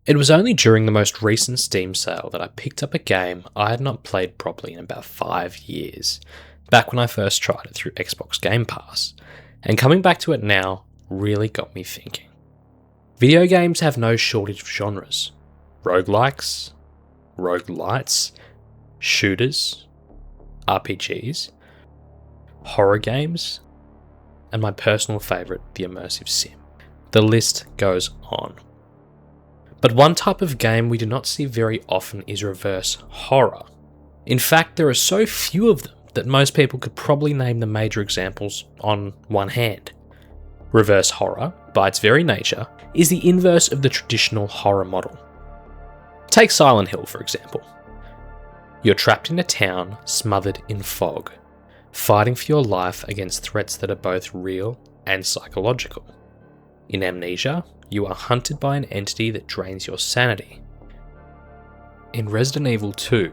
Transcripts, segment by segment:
It was only during the most recent Steam sale that I picked up a game I had not played properly in about 5 years, back when I first tried it through Xbox Game Pass, and coming back to it now really got me thinking. Video games have no shortage of genres. Roguelikes, roguelites, shooters, RPGs, horror games, and my personal favourite, the immersive sim. The list goes on. But one type of game we do not see very often is reverse horror. In fact, there are so few of them that most people could probably name the major examples on one hand. Reverse horror, by its very nature, is the inverse of the traditional horror model. Take Silent Hill, for example. You're trapped in a town smothered in fog, fighting for your life against threats that are both real and psychological. In Amnesia, you are hunted by an entity that drains your sanity. In Resident Evil 2,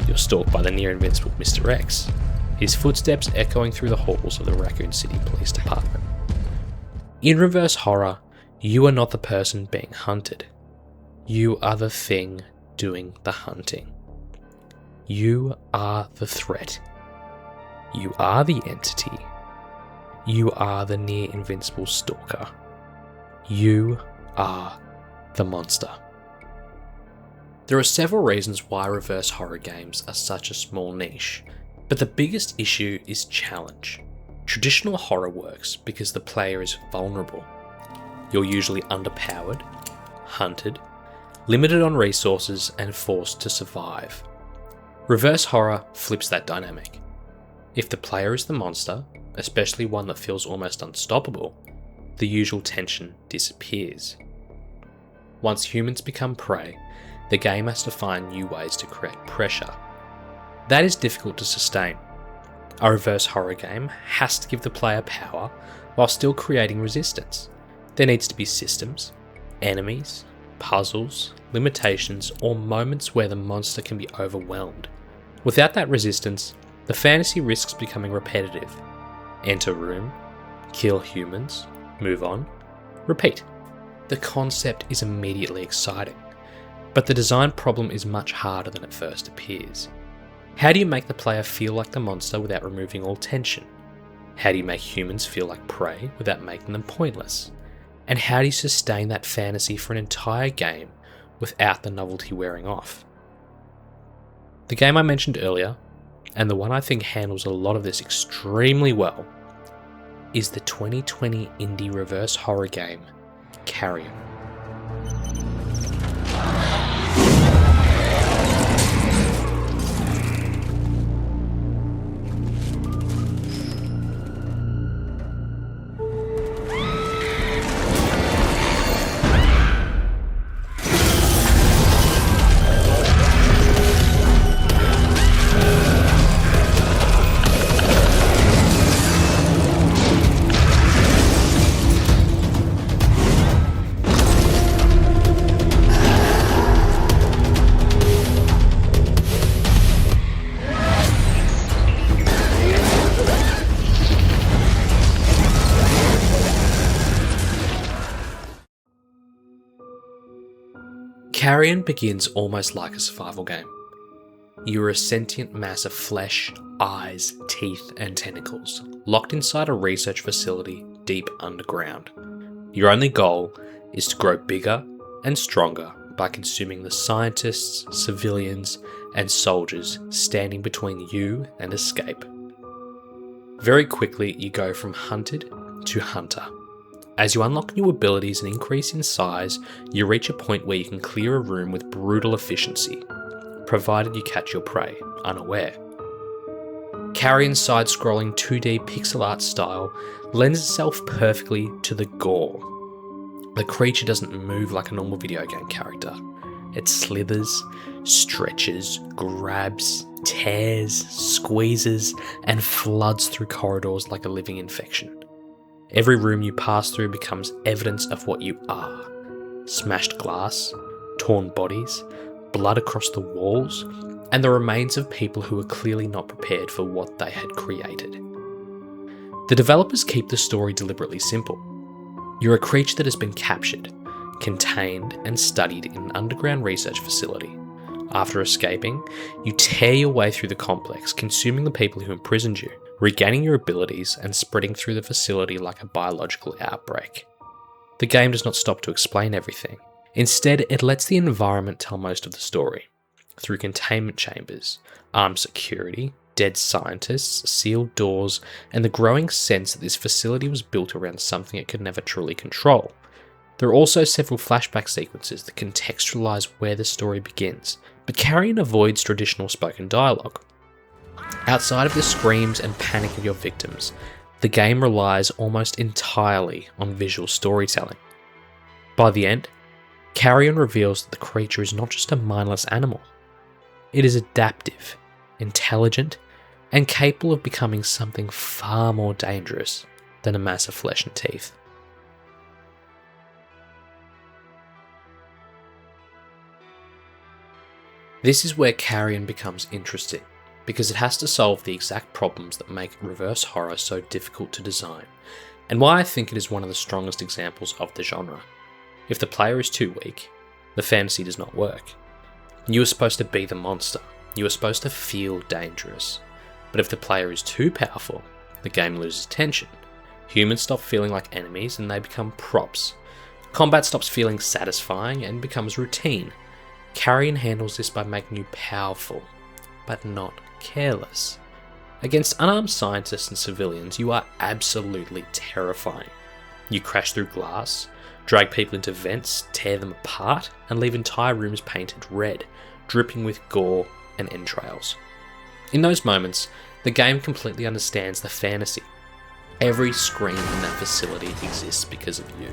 you're stalked by the near-invincible Mr. X, his footsteps echoing through the halls of the Raccoon City Police Department. In reverse horror, you are not the person being hunted. You are the thing doing the hunting. You are the threat. You are the entity. You are the near-invincible stalker. You are the monster. There are several reasons why reverse horror games are such a small niche, but the biggest issue is challenge. Traditional horror works because the player is vulnerable. You're usually underpowered, hunted, limited on resources, and forced to survive. Reverse horror flips that dynamic. If the player is the monster, especially one that feels almost unstoppable, the usual tension disappears. Once humans become prey, the game has to find new ways to create pressure. That is difficult to sustain. A reverse horror game has to give the player power while still creating resistance. There needs to be systems, enemies, puzzles, limitations, or moments where the monster can be overwhelmed. Without that resistance, the fantasy risks becoming repetitive. Enter room, kill humans, move on, repeat. The concept is immediately exciting, but the design problem is much harder than it first appears. How do you make the player feel like the monster without removing all tension? How do you make humans feel like prey without making them pointless? And how do you sustain that fantasy for an entire game without the novelty wearing off? The game I mentioned earlier, and the one I think handles a lot of this extremely well, is the 2020 indie reverse horror game, Carrion. Carrion begins almost like a survival game. You are a sentient mass of flesh, eyes, teeth, and tentacles, locked inside a research facility deep underground. Your only goal is to grow bigger and stronger by consuming the scientists, civilians, and soldiers standing between you and escape. Very quickly, you go from hunted to hunter. As you unlock new abilities and increase in size, you reach a point where you can clear a room with brutal efficiency, provided you catch your prey unaware. Carrion's side-scrolling 2D pixel art style lends itself perfectly to the gore. The creature doesn't move like a normal video game character. It slithers, stretches, grabs, tears, squeezes, and floods through corridors like a living infection. Every room you pass through becomes evidence of what you are. Smashed glass, torn bodies, blood across the walls, and the remains of people who were clearly not prepared for what they had created. The developers keep the story deliberately simple. You're a creature that has been captured, contained and studied in an underground research facility. After escaping, you tear your way through the complex, consuming the people who imprisoned you, regaining your abilities and spreading through the facility like a biological outbreak. The game does not stop to explain everything. Instead, it lets the environment tell most of the story. Through containment chambers, armed security, dead scientists, sealed doors, and the growing sense that this facility was built around something it could never truly control. There are also several flashback sequences that contextualize where the story begins, but Carrion avoids traditional spoken dialogue. Outside of the screams and panic of your victims, the game relies almost entirely on visual storytelling. By the end, Carrion reveals that the creature is not just a mindless animal. It is adaptive, intelligent, and capable of becoming something far more dangerous than a mass of flesh and teeth. This is where Carrion becomes interesting, because it has to solve the exact problems that make reverse horror so difficult to design, and why I think it is one of the strongest examples of the genre. If the player is too weak, the fantasy does not work. You are supposed to be the monster, you are supposed to feel dangerous, but if the player is too powerful, the game loses tension. Humans stop feeling like enemies and they become props. Combat stops feeling satisfying and becomes routine. Carrion handles this by making you powerful, but not careless. Against unarmed scientists and civilians, you are absolutely terrifying. You crash through glass, drag people into vents, tear them apart, and leave entire rooms painted red, dripping with gore and entrails. In those moments, the game completely understands the fantasy. Every scream in that facility exists because of you.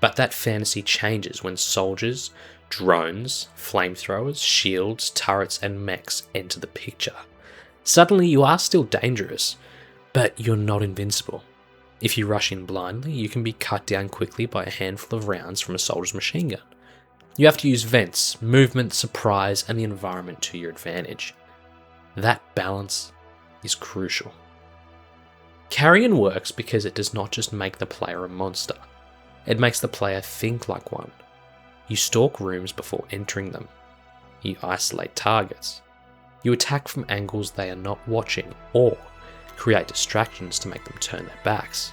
But that fantasy changes when soldiers, drones, flamethrowers, shields, turrets, and mechs enter the picture. Suddenly you are still dangerous, but you're not invincible. If you rush in blindly, you can be cut down quickly by a handful of rounds from a soldier's machine gun. You have to use vents, movement, surprise, and the environment to your advantage. That balance is crucial. Carrion works because it does not just make the player a monster, it makes the player think like one. You stalk rooms before entering them. You isolate targets. You attack from angles they are not watching or create distractions to make them turn their backs.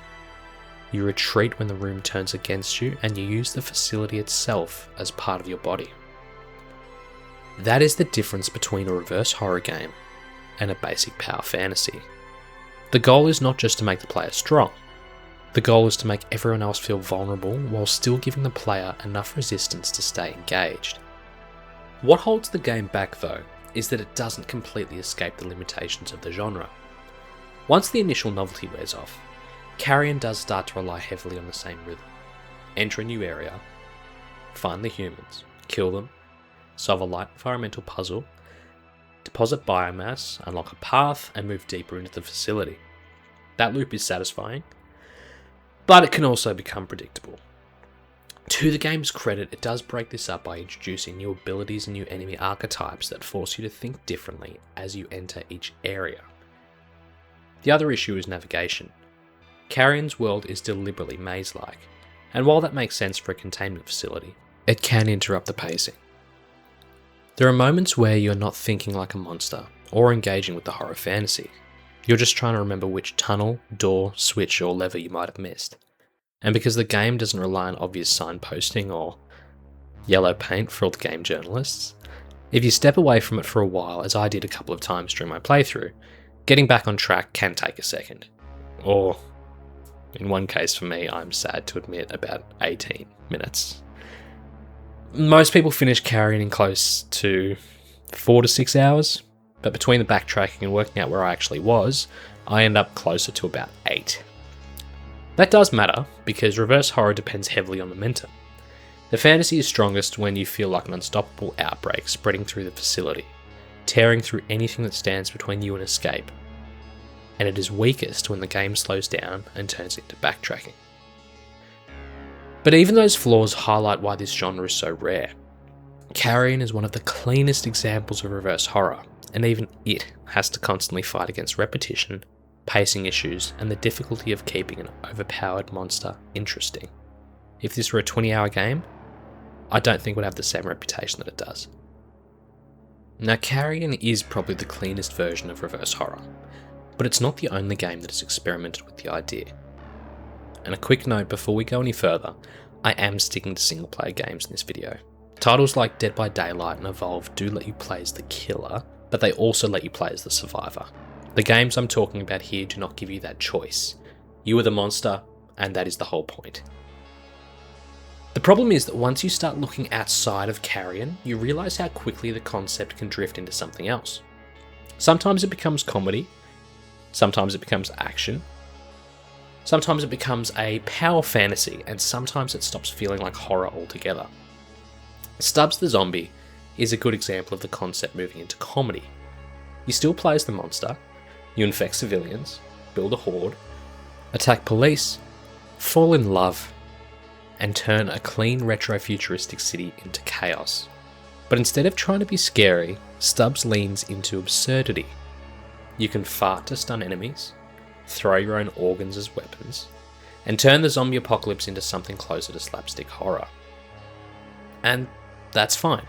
You retreat when the room turns against you and you use the facility itself as part of your body. That is the difference between a reverse horror game and a basic power fantasy. The goal is not just to make the player strong. The goal is to make everyone else feel vulnerable while still giving the player enough resistance to stay engaged. What holds the game back though is that it doesn't completely escape the limitations of the genre. Once the initial novelty wears off, Carrion does start to rely heavily on the same rhythm. Enter a new area, find the humans, kill them, solve a light environmental puzzle, deposit biomass, unlock a path, and move deeper into the facility. That loop is satisfying, but it can also become predictable. To the game's credit, it does break this up by introducing new abilities and new enemy archetypes that force you to think differently as you enter each area. The other issue is navigation. Carrion's world is deliberately maze-like, and while that makes sense for a containment facility, it can interrupt the pacing. There are moments where you're not thinking like a monster, or engaging with the horror fantasy. You're just trying to remember which tunnel, door, switch, or lever you might have missed. And because the game doesn't rely on obvious signposting or yellow paint for all the game journalists, if you step away from it for a while, as I did a couple of times during my playthrough, getting back on track can take a second. Or, in one case for me, I'm sad to admit, about 18 minutes. Most people finish Carrion in close to 4 to 6 hours, but between the backtracking and working out where I actually was, I end up closer to about 8. That does matter, because reverse horror depends heavily on momentum. The fantasy is strongest when you feel like an unstoppable outbreak spreading through the facility, tearing through anything that stands between you and escape. And it is weakest when the game slows down and turns into backtracking. But even those flaws highlight why this genre is so rare. Carrion is one of the cleanest examples of reverse horror, and even it has to constantly fight against repetition, pacing issues, and the difficulty of keeping an overpowered monster interesting. if this were a 20-hour game, I don't think it would have the same reputation that it does. Now, Carrion is probably the cleanest version of reverse horror, but it's not the only game that has experimented with the idea. And a quick note before we go any further, I am sticking to single player games in this video. Titles like Dead by Daylight and Evolve do let you play as the killer, but they also let you play as the survivor. The games I'm talking about here do not give you that choice. You are the monster, and that is the whole point. The problem is that once you start looking outside of Carrion, you realise how quickly the concept can drift into something else. Sometimes it becomes comedy, sometimes it becomes action, sometimes it becomes a power fantasy, and sometimes it stops feeling like horror altogether. Stubbs the Zombie is a good example of the concept moving into comedy. You still play as the monster, you infect civilians, build a horde, attack police, fall in love, and turn a clean retro-futuristic city into chaos. But instead of trying to be scary, Stubbs leans into absurdity. You can fart to stun enemies, throw your own organs as weapons, and turn the zombie apocalypse into something closer to slapstick horror. And that's fine.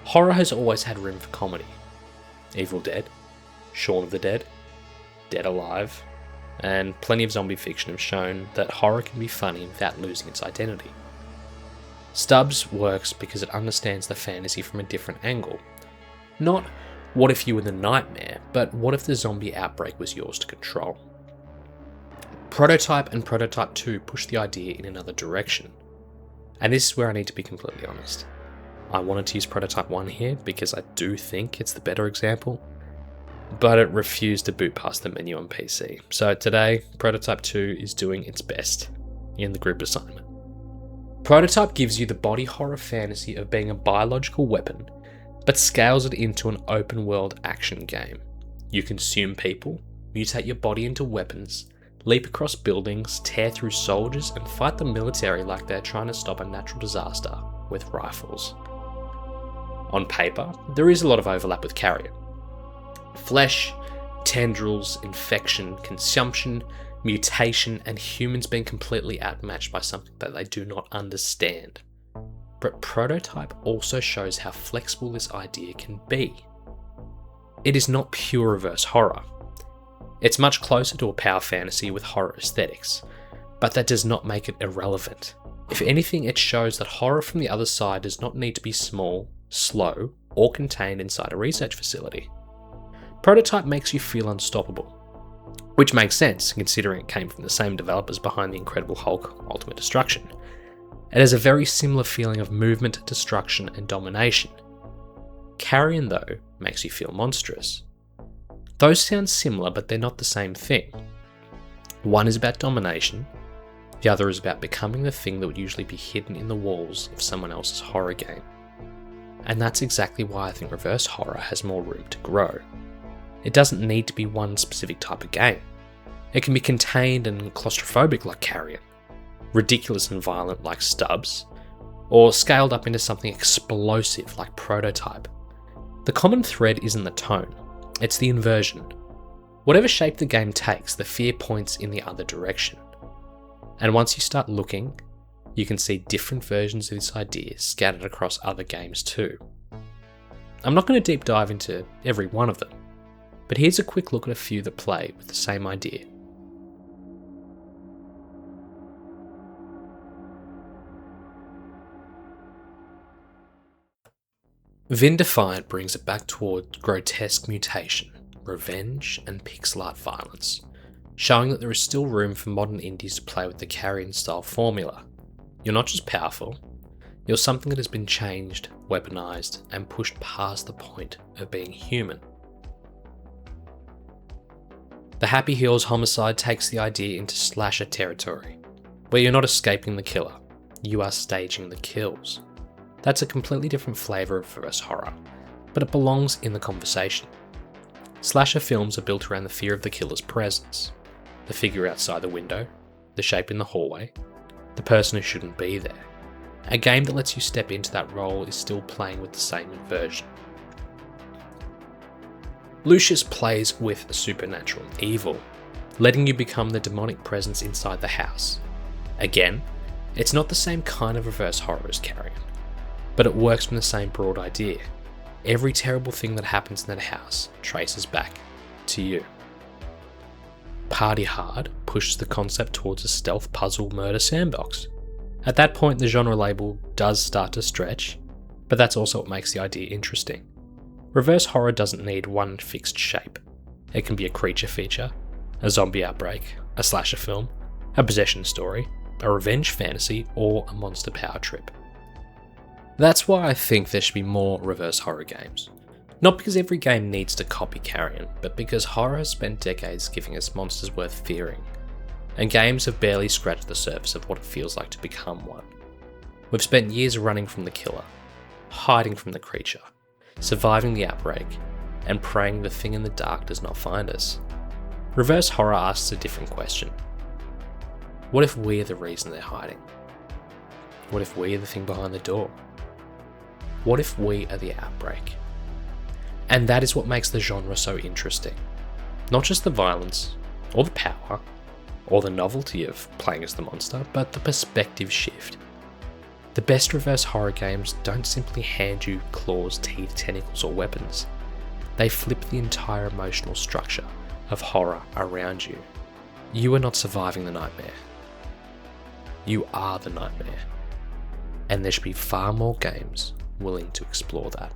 Horror has always had room for comedy. Evil Dead, Shaun of the Dead, Dead Alive, and plenty of zombie fiction have shown that horror can be funny without losing its identity. Stubbs works because it understands the fantasy from a different angle. Not what if you were the nightmare, but what if the zombie outbreak was yours to control? Prototype and Prototype 2 push the idea in another direction. And this is where I need to be completely honest. I wanted to use Prototype 1 here because I do think it's the better example, but it refused to boot past the menu on PC. So today, Prototype 2 is doing its best in the group assignment. Prototype gives you the body horror fantasy of being a biological weapon, but scales it into an open world action game. You consume people, mutate your body into weapons, leap across buildings, tear through soldiers, and fight the military like they're trying to stop a natural disaster with rifles. On paper, there is a lot of overlap with Carrion. Flesh, tendrils, infection, consumption, mutation, and humans being completely outmatched by something that they do not understand. But Prototype also shows how flexible this idea can be. It is not pure reverse horror. It's much closer to a power fantasy with horror aesthetics, but that does not make it irrelevant. If anything, it shows that horror from the other side does not need to be small, slow, or contained inside a research facility. Prototype makes you feel unstoppable, which makes sense considering it came from the same developers behind the Incredible Hulk Ultimate Destruction. It has a very similar feeling of movement, destruction, and domination. Carrion, though, makes you feel monstrous. Those sound similar, but they're not the same thing. One is about domination, the other is about becoming the thing that would usually be hidden in the walls of someone else's horror game. And that's exactly why I think reverse horror has more room to grow. It doesn't need to be one specific type of game. It can be contained and claustrophobic like Carrion, ridiculous and violent like Stubbs, or scaled up into something explosive like Prototype. The common thread isn't the tone, it's the inversion. Whatever shape the game takes, the fear points in the other direction. And once you start looking, you can see different versions of this idea scattered across other games too. I'm not going to deep dive into every one of them, but here's a quick look at a few that play with the same idea. Vindefiant brings it back towards grotesque mutation, revenge, and pixel art violence, showing that there is still room for modern indies to play with the Carrion style formula. You're not just powerful, you're something that has been changed, weaponized, and pushed past the point of being human. The Happyhills Homicide takes the idea into slasher territory, where you're not escaping the killer, you are staging the kills. That's a completely different flavour of reverse horror, but it belongs in the conversation. Slasher films are built around the fear of the killer's presence, the figure outside the window, the shape in the hallway, the person who shouldn't be there. A game that lets you step into that role is still playing with the same inversion. Lucius plays with the supernatural and evil, letting you become the demonic presence inside the house. Again, It's not the same kind of reverse horror as Carrion, but it works from the same broad idea. Every terrible thing that happens in that house traces back to you. Party Hard pushes the concept towards a stealth puzzle murder sandbox. At that point, the genre label does start to stretch, but that's also what makes the idea interesting. Reverse horror doesn't need one fixed shape. It can be a creature feature, a zombie outbreak, a slasher film, a possession story, a revenge fantasy, or a monster power trip. That's why I think there should be more reverse horror games. Not because every game needs to copy Carrion, but because horror has spent decades giving us monsters worth fearing, and games have barely scratched the surface of what it feels like to become one. We've spent years running from the killer, hiding from the creature, surviving the outbreak, and praying the thing in the dark does not find us. Reverse horror asks a different question. What if we're the reason they're hiding? What if we're the thing behind the door? What if we are the outbreak? And that is what makes the genre so interesting. Not just the violence, or the power, or the novelty of playing as the monster, but the perspective shift. The best reverse horror games don't simply hand you claws, teeth, tentacles, or weapons. They flip the entire emotional structure of horror around you. You are not surviving the nightmare. You are the nightmare. And there should be far more games willing to explore that.